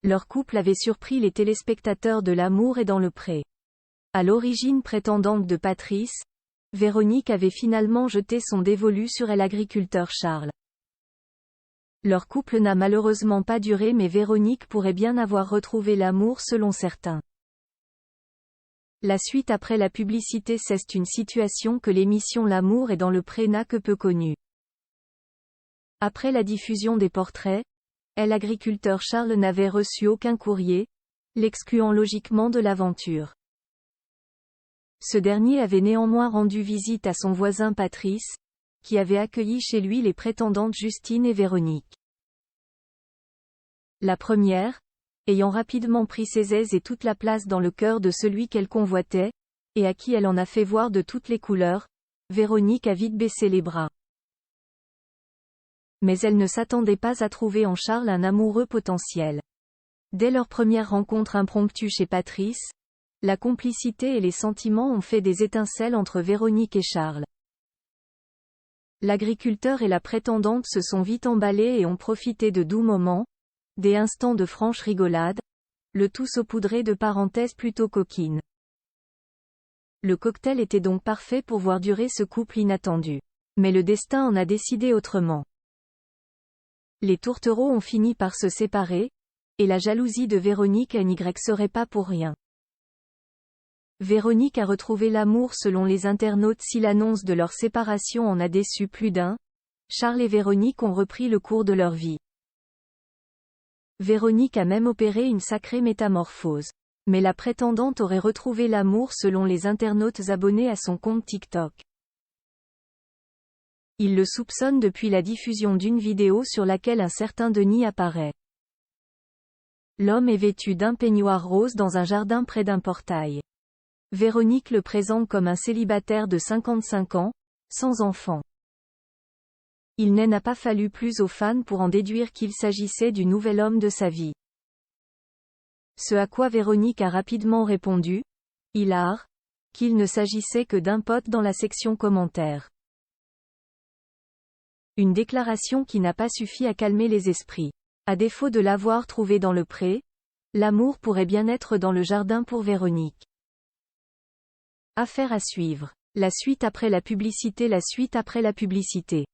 Leur couple avait surpris les téléspectateurs de L'amour est dans le pré. À l'origine prétendante de Patrice, Véronique avait finalement jeté son dévolu sur l'agriculteur Charles. Leur couple n'a malheureusement pas duré, mais Véronique pourrait bien avoir retrouvé l'amour selon certains. La suite après la publicité. C'est une situation que l'émission L'amour est dans le pré n'a que peu connue. Après la diffusion des portraits, l'agriculteur Charles n'avait reçu aucun courrier, l'excluant logiquement de l'aventure. Ce dernier avait néanmoins rendu visite à son voisin Patrice, qui avait accueilli chez lui les prétendantes Justine et Véronique. La première, ayant rapidement pris ses aises et toute la place dans le cœur de celui qu'elle convoitait, et à qui elle en a fait voir de toutes les couleurs, Véronique a vite baissé les bras. Mais elle ne s'attendait pas à trouver en Charles un amoureux potentiel. Dès leur première rencontre impromptue chez Patrice, la complicité et les sentiments ont fait des étincelles entre Véronique et Charles. L'agriculteur et la prétendante se sont vite emballés et ont profité de doux moments, des instants de franche rigolade, le tout saupoudré de parenthèses plutôt coquines. Le cocktail était donc parfait pour voir durer ce couple inattendu. Mais le destin en a décidé autrement. Les tourtereaux ont fini par se séparer, et la jalousie de Véronique n'y serait pas pour rien. Véronique a retrouvé l'amour selon les internautes. Si l'annonce de leur séparation en a déçu plus d'un, Charles et Véronique ont repris le cours de leur vie. Véronique a même opéré une sacrée métamorphose. Mais la prétendante aurait retrouvé l'amour selon les internautes abonnés à son compte TikTok. Ils le soupçonnent depuis la diffusion d'une vidéo sur laquelle un certain Denis apparaît. L'homme est vêtu d'un peignoir rose dans un jardin près d'un portail. Véronique le présente comme un célibataire de 55 ans, sans enfant. Il n'a pas fallu plus aux fans pour en déduire qu'il s'agissait du nouvel homme de sa vie. Ce à quoi Véronique a rapidement répondu, hilar, qu'il ne s'agissait que d'un pote dans la section commentaires. Une déclaration qui n'a pas suffi à calmer les esprits. À défaut de l'avoir trouvé dans le pré, l'amour pourrait bien être dans le jardin pour Véronique. Affaire à suivre. La suite après la publicité. La suite après la publicité.